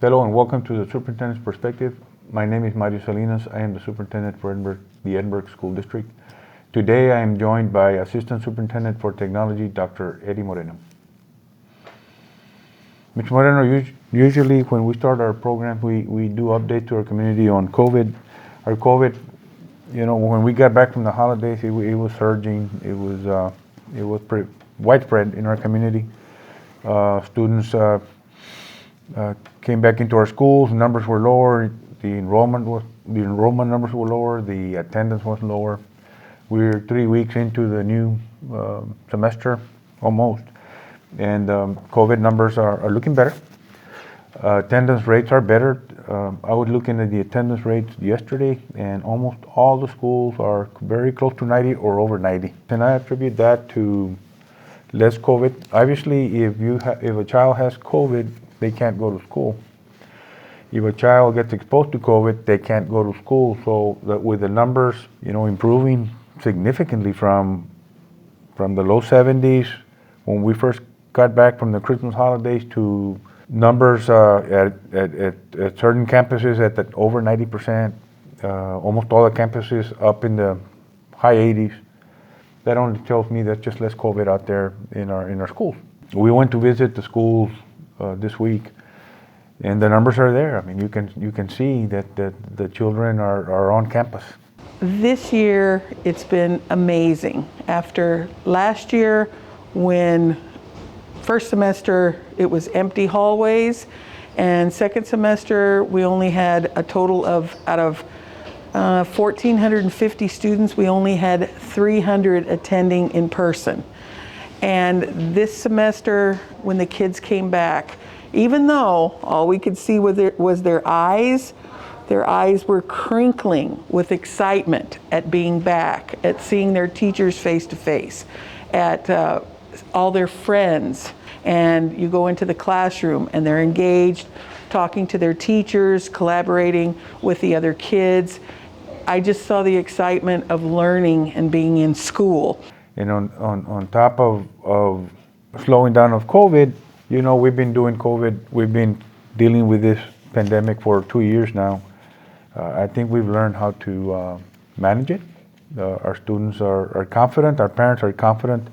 Hello and welcome to the Superintendent's Perspective. My name is Mario Salinas. I am the Superintendent for the Edinburgh School District. Today I am joined by Assistant Superintendent for Technology, Dr. Eddie Moreno. Mr. Moreno, usually when we start our program, we do update to our community on COVID. Our COVID, when we got back from the holidays, it was surging. It was pretty widespread in our community. Students came back into our schools. Numbers were lower. The enrollment numbers were lower. The attendance was lower. We're 3 weeks into the new semester, almost, and COVID numbers are looking better. Attendance rates are better. I was looking at the attendance rates yesterday, and almost all the schools are very close to 90 or over 90. And I attribute that to less COVID. Obviously, if a child has COVID, they can't go to school. If a child gets exposed to COVID, they can't go to school. So with the numbers, improving significantly from the low 70s when we first got back from the Christmas holidays to numbers at certain campuses at over 90%, almost all the campuses up in the high 80s. That only tells me there's just less COVID out there in our schools. We went to visit the schools this week, and the numbers are there. I mean, you can see that the children are on campus. This year, it's been amazing. After last year, when first semester it was empty hallways, and second semester we only had a total of, out of 1,450 students, we only had 300 attending in person. And this semester, when the kids came back, even though all we could see was their eyes were crinkling with excitement at being back, at seeing their teachers face to face, at all their friends. And you go into the classroom and they're engaged, talking to their teachers, collaborating with the other kids. I just saw the excitement of learning and being in school. And on top of slowing down of COVID, we've been doing COVID, we've been dealing with this pandemic for 2 years now. I think we've learned how to manage it. Our students are confident, our parents are confident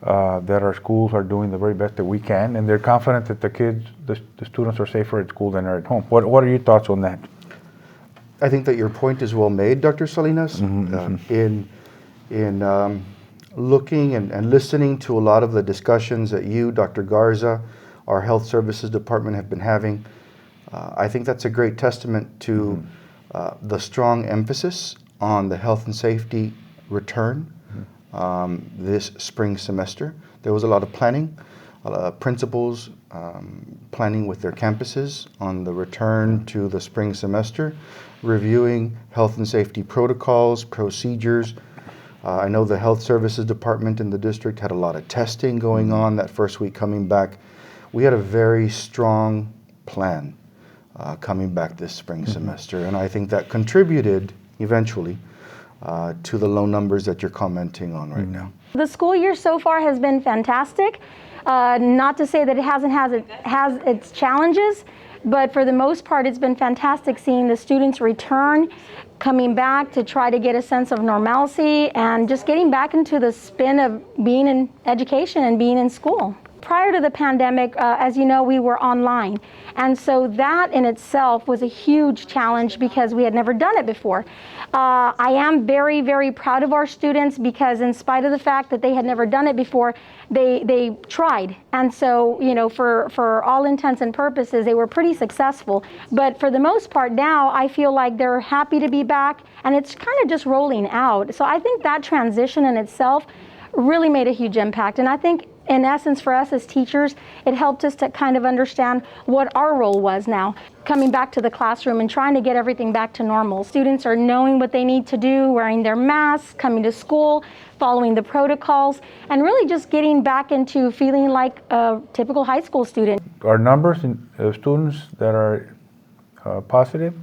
that our schools are doing the very best that we can, and they're confident that the students are safer at school than are at home. What are your thoughts on that? I think that your point is well made, Dr. Salinas. In looking and listening to a lot of the discussions that you, Dr. Garza, our Health Services Department have been having, I think that's a great testament to the strong emphasis on the health and safety return this spring semester. There was a lot of planning, principals planning with their campuses on the return to the spring semester, reviewing health and safety protocols, procedures. I know the Health Services Department in the district had a lot of testing going on that first week coming back. We had a very strong plan coming back this spring semester, and I think that contributed eventually to the low numbers that you're commenting on right now. The school year so far has been fantastic. Not to say that it has its challenges, but for the most part it's been fantastic seeing the students return, coming back to try to get a sense of normalcy and just getting back into the spin of being in education and being in school. Prior to the pandemic, as you know, we were online. And so that in itself was a huge challenge because we had never done it before. I am very, very proud of our students because in spite of the fact that they had never done it before, they tried. And so, for all intents and purposes, they were pretty successful. But for the most part now, I feel like they're happy to be back and it's kind of just rolling out. So I think that transition in itself really made a huge impact. And I think in essence, for us as teachers, it helped us to kind of understand what our role was now, coming back to the classroom and trying to get everything back to normal. Students are knowing what they need to do, wearing their masks, coming to school, following the protocols, and really just getting back into feeling like a typical high school student. Our numbers of students that are positive,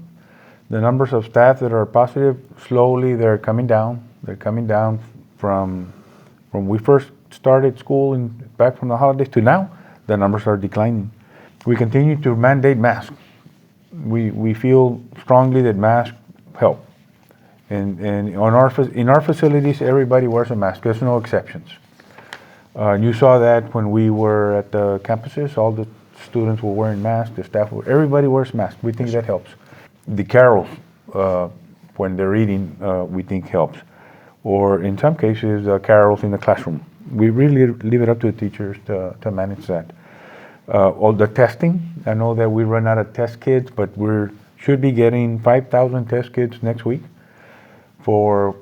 the numbers of staff that are positive, slowly they're coming down. They're coming down from when we first started school and back from the holidays to now, the numbers are declining. We continue to mandate masks. We feel strongly that masks help. And in our facilities, everybody wears a mask. There's no exceptions. You saw that when we were at the campuses. All the students were wearing masks. The staff everybody wears masks. We think that helps. The carols, when they're eating, we think helps. Or in some cases, carols in the classroom. We really leave it up to the teachers to manage that. All the testing, I know that we run out of test kits, but we should be getting 5,000 test kits next week to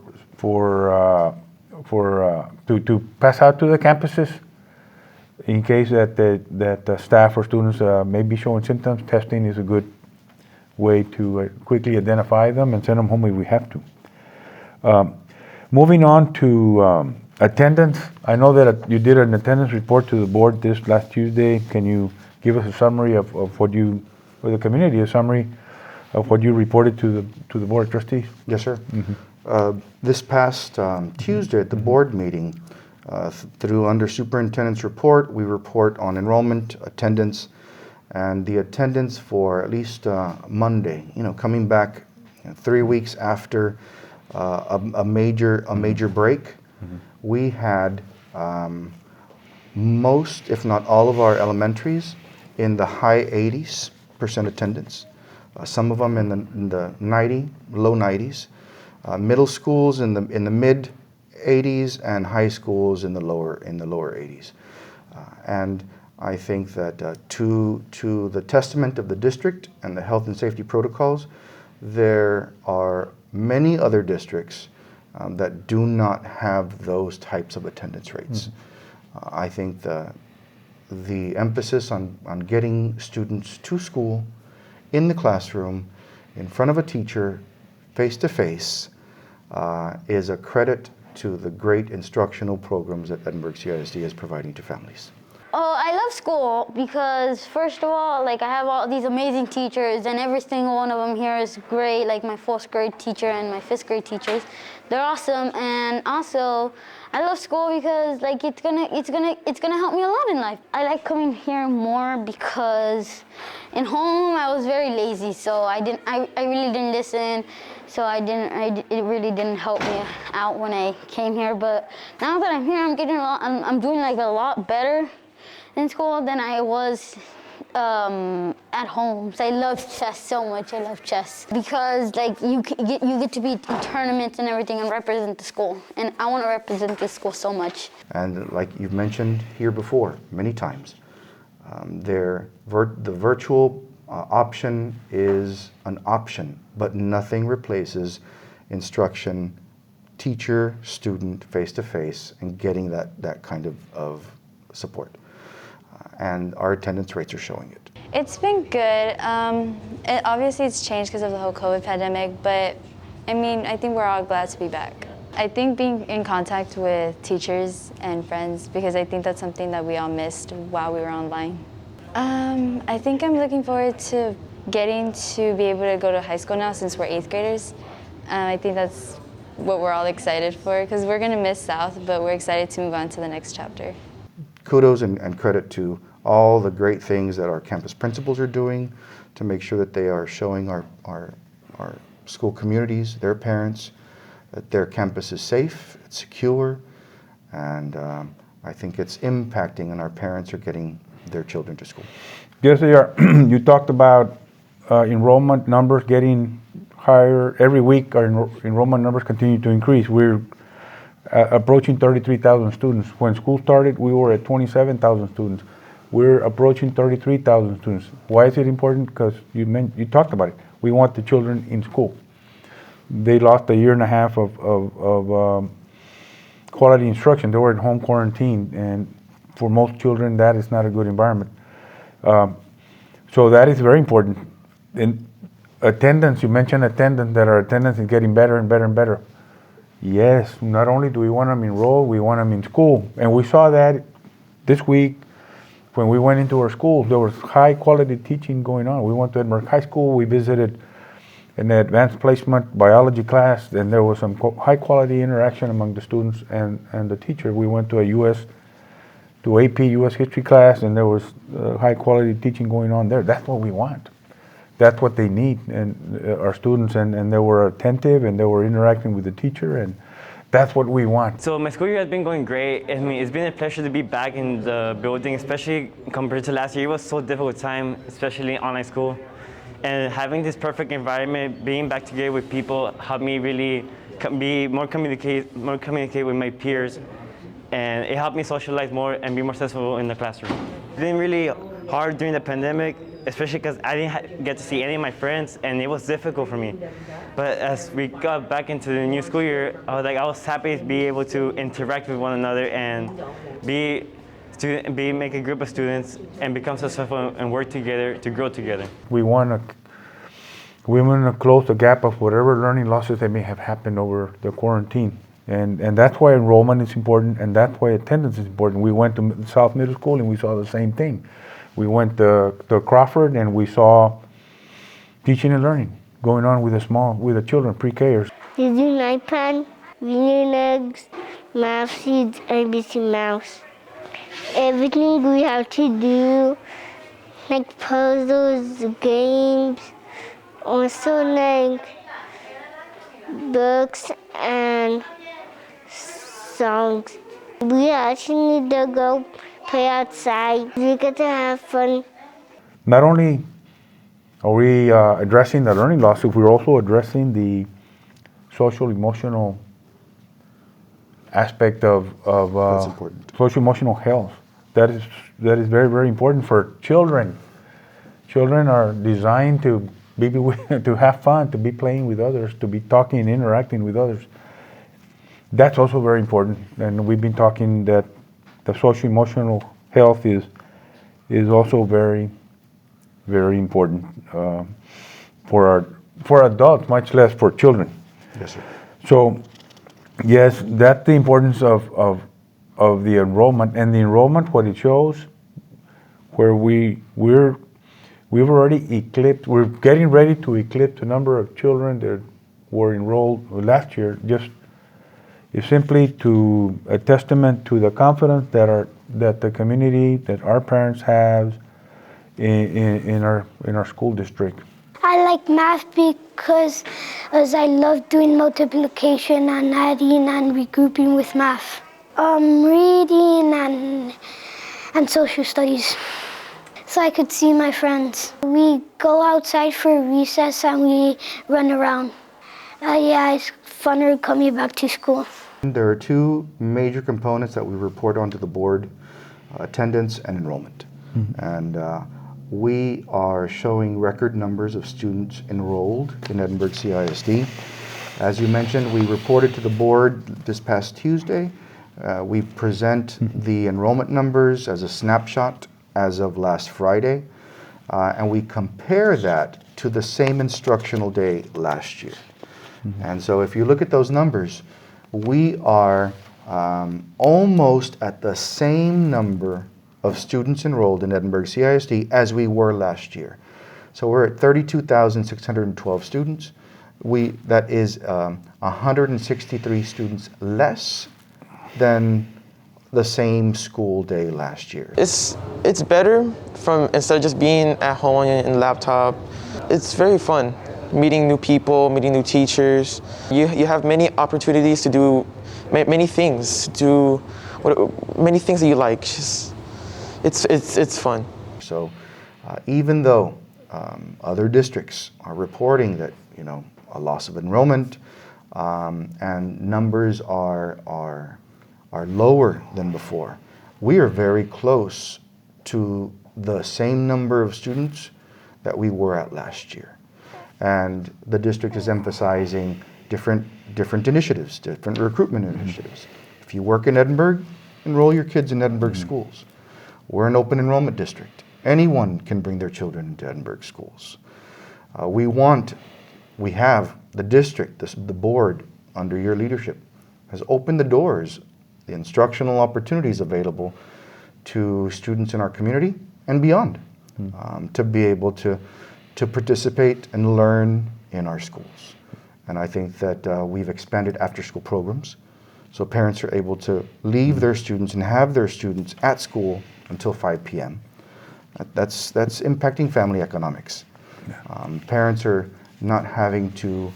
pass out to the campuses in case that the staff or students may be showing symptoms. Testing is a good way to quickly identify them and send them home if we have to. Moving on to attendance, I know that you did an attendance report to the board this last Tuesday. Can you give us a summary of what you, or the community, a summary of what you reported to the board of trustees? Yes, sir. This past Tuesday at the board meeting, under Superintendent's report, we report on enrollment, attendance, and the attendance for at least Monday. Coming back 3 weeks after a major break, we had most, if not all, of our elementaries in the high 80s% attendance. Some of them in the low 90s. Middle schools in the mid 80s, and high schools in the lower 80s. And I think that to the testament of the district and the health and safety protocols, there are many other districts that do not have those types of attendance rates. I think the emphasis on getting students to school, in the classroom, in front of a teacher, face-to-face, is a credit to the great instructional programs that Edinburgh CISD is providing to families. Oh, I love school because, first of all, I have all these amazing teachers, and every single one of them here is great. Like my 4th grade teacher and my 5th grade teachers, they're awesome. And also, I love school because it's gonna help me a lot in life. I like coming here more because in home I was very lazy, so I really didn't listen. So it really didn't help me out when I came here. But now that I'm here, I'm doing a lot better in school than I was at home. So I love chess so much. I love chess because you get to be in tournaments and everything and represent the school. And I want to represent this school so much. And like you've mentioned here before many times, the virtual option is an option, but nothing replaces instruction, teacher, student, face-to-face, and getting that kind of support. And our attendance rates are showing it. It's been good. Obviously it's changed because of the whole COVID pandemic, but I think we're all glad to be back. I think being in contact with teachers and friends, because I think that's something that we all missed while we were online. I think I'm looking forward to getting to be able to go to high school now since we're 8th graders. I think that's what we're all excited for because we're going to miss South, but we're excited to move on to the next chapter. Kudos and credit to all the great things that our campus principals are doing to make sure that they are showing our school communities, their parents, that their campus is safe, it's secure, and I think it's impacting, and our parents are getting their children to school. Yes, they are. You talked about enrollment numbers getting higher. Every week our enrollment numbers continue to increase. We're approaching 33,000 students. When school started, we were at 27,000 students. We're approaching 33,000 students. Why is it important? Because you talked about it. We want the children in school. They lost a year and a half of quality instruction. They were in home quarantine, and for most children, that is not a good environment. So that is very important. And attendance, you mentioned attendance, that our attendance is getting better and better and better. Yes, not only do we want them enrolled, we want them in school. And we saw that this week when we went into our schools. There was high quality teaching going on. We went to Edinburgh High School, we visited an advanced placement biology class, and there was some high quality interaction among the students and the teacher. We went to a U.S. to AP U.S. history class, and there was high quality teaching going on there. That's what we want. That's what they need, and our students, and they were attentive, and they were interacting with the teacher, and that's what we want. So my school year has been going great. I mean, it's been a pleasure to be back in the building, especially compared to last year. It was so difficult time, especially online school. And having this perfect environment, being back together with people, helped me really be more communicate with my peers, and it helped me socialize more and be more successful in the classroom. It's been really hard during the pandemic, especially because I didn't get to see any of my friends, and it was difficult for me. But as we got back into the new school year, I was happy to be able to interact with one another and make a group of students and become successful and work together to grow together. We want to close the gap of whatever learning losses that may have happened over the quarantine. And that's why enrollment is important, and that's why attendance is important. We went to South Middle School and we saw the same thing. We went to Crawford and we saw teaching and learning going on with the children, pre-Kers. Using iPad, reading eggs, math seeds, ABC mouse. Everything we have to do, like puzzles, games, also like books and songs. We actually need to go play outside. We get to have fun. Not only are we addressing the learning loss, we're also addressing the social emotional aspect of That's important. social emotional health. That is very, very important for children. Children are designed to to have fun, to be playing with others, to be talking and interacting with others. That's also very important, and we've been talking that the social emotional health is also very, very important for adults, much less for children. Yes, sir. So, yes, that's the importance of the enrollment, and the enrollment, what it shows, where we've already eclipsed, we're getting ready to eclipse the number of children that were enrolled last year. Just is simply a testament to the confidence that the community, that our parents have in our school district. I like math because I love doing multiplication and adding and regrouping with math. Reading and social studies, so I could see my friends. We go outside for recess and we run around. Yeah, it's funner coming back to school. There are two major components that we report onto the board, attendance and enrollment. And we are showing record numbers of students enrolled in Edinburgh CISD. As you mentioned, we reported to the board this past Tuesday. We present the enrollment numbers as a snapshot as of last Friday, and we compare that to the same instructional day last year. And so if you look at those numbers, we are almost at the same number of students enrolled in Edinburgh CISD as we were last year. So we're at 32,612 students. That is 163 students less than the same school day last year. It's better instead of just being at home on your laptop. It's very fun, meeting new people, meeting new teachers. You have many opportunities to do many things, many things that you like. It's fun. So even though other districts are reporting that a loss of enrollment and numbers are lower than before, we are very close to the same number of students that we were at last year. And the district is emphasizing different initiatives, different recruitment initiatives. If you work in Edinburgh, enroll your kids in Edinburgh schools. We're an open enrollment district. Anyone can bring their children into Edinburgh schools. We have the district, the board under your leadership has opened the doors, the instructional opportunities available to students in our community and beyond, to be able to participate and learn in our schools. And I think that we've expanded after-school programs So parents are able to leave their students and have their students at school until 5 p.m. That's impacting family economics. Parents are not having to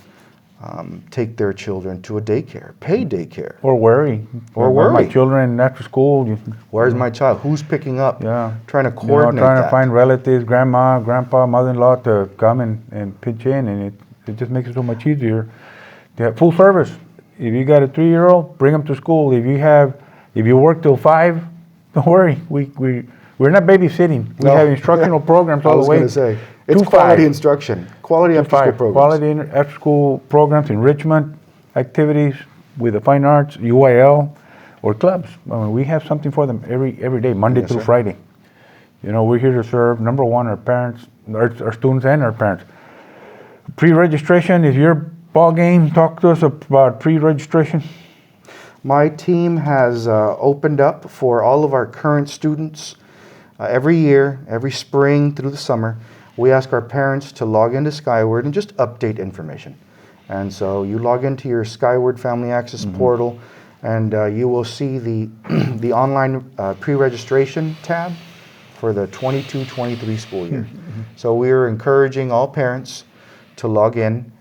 take their children to a daycare, paid daycare. Or worry. Or My worry. children after school. Where's my child? Who's picking up? Yeah. Trying to coordinate trying that. to find relatives, grandma, grandpa, mother-in-law to come and pitch in, and it just makes it so much easier. They have full service. If you got a 3-year-old, bring them to school. If you work till 5, don't worry. We're not babysitting. We No. have instructional programs all the way. I was going to say, it's to quality 5. instruction, quality after-school programs. Quality after-school programs, enrichment activities with the fine arts, UIL, or clubs. I mean, we have something for them every day, Monday Yes, through sir. Friday. We're here to serve, number one, our parents, our students and our parents. Pre-registration is your ball game. Talk to us about pre-registration. My team has opened up for all of our current students every year, every spring through the summer. We ask our parents to log into Skyward and just update information. And so you log into your Skyward Family Access portal, and you will see the online pre-registration tab for the 22-23 school year. So we are encouraging all parents to log in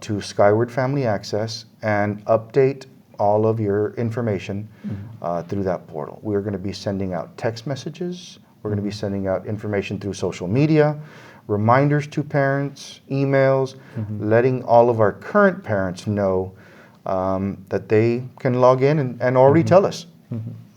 to Skyward Family Access and update all of your information through that portal. We're going to be sending out text messages. We're going to be sending out information through social media, reminders to parents, emails, letting all of our current parents know that they can log in and already tell us.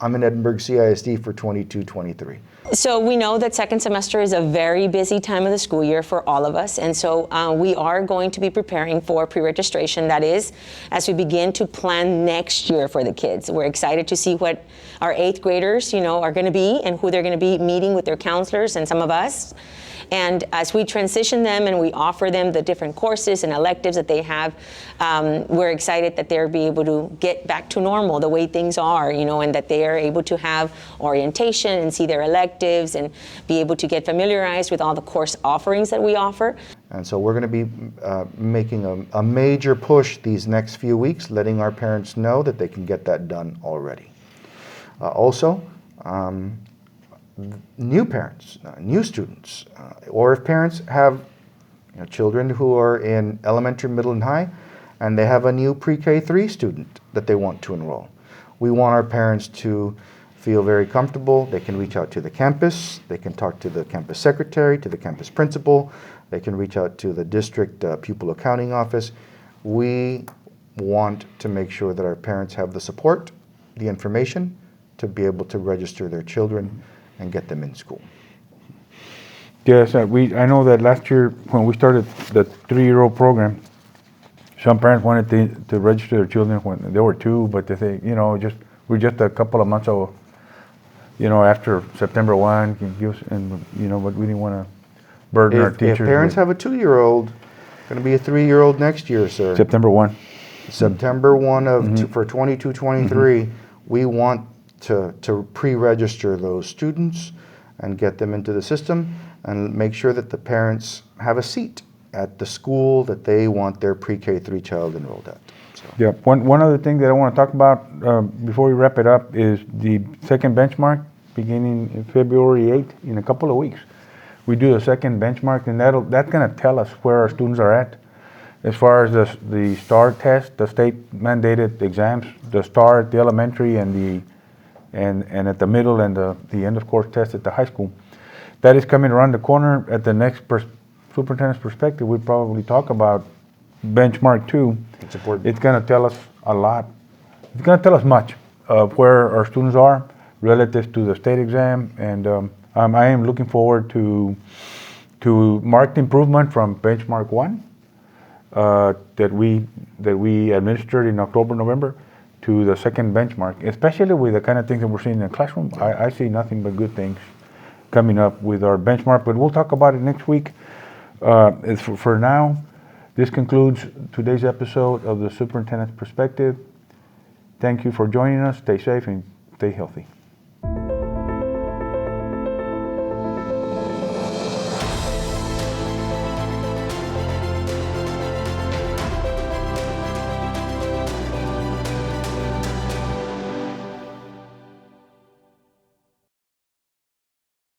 I'm in Edinburgh CISD for 22-23. So we know that second semester is a very busy time of the school year for all of us, and so we are going to be preparing for pre-registration. That is, as we begin to plan next year for the kids. We're excited to see what our 8th graders, are going to be and who they're going to be meeting with their counselors and some of us. And as we transition them and we offer them the different courses and electives that they have, we're excited that they'll be able to get back to normal, the way things are, and that they are able to have orientation and see their electives and be able to get familiarized with all the course offerings that we offer. And so we're going to be making a major push these next few weeks, letting our parents know that they can get that done already. Also, new parents, new students, or if parents have children who are in elementary, middle, and high, and they have a new pre-K3 student that they want to enroll. We want our parents to feel very comfortable. They can reach out to the campus. They can talk to the campus secretary, to the campus principal. They can reach out to the district pupil accounting office. We want to make sure that our parents have the support, the information, to be able to register their children and get them in school. Yes, I know that last year when we started the 3-year-old program, some parents wanted to register their children when they were 2, but they say, we're just a couple of months old, after September 1, can give us, but we didn't want to burden our teachers. If parents have a 2-year-old, going to be a 3-year-old next year, sir. September 1. September 1 for 22-23, we want to pre-register those students and get them into the system and make sure that the parents have a seat at the school that they want their pre-K3 child enrolled at. So. Yeah, one other thing that I want to talk about before we wrap it up is the second benchmark beginning in February 8th, in a couple of weeks. We do the second benchmark, and that's going to tell us where our students are at. As far as the STAR test, the state mandated exams, the STAR at the elementary and at the middle and the end of course test at the high school. That is coming around the corner. At the next superintendent's perspective, we'll probably talk about benchmark 2. It's important. It's going to tell us a lot. It's going to tell us much of where our students are relative to the state exam, and I am looking forward to marked improvement from benchmark 1 that we administered in October, November, to the second benchmark, especially with the kind of things that we're seeing in the classroom. I see nothing but good things coming up with our benchmark, but we'll talk about it next week. For now, this concludes today's episode of the Superintendent's Perspective. Thank you for joining us. Stay safe and stay healthy.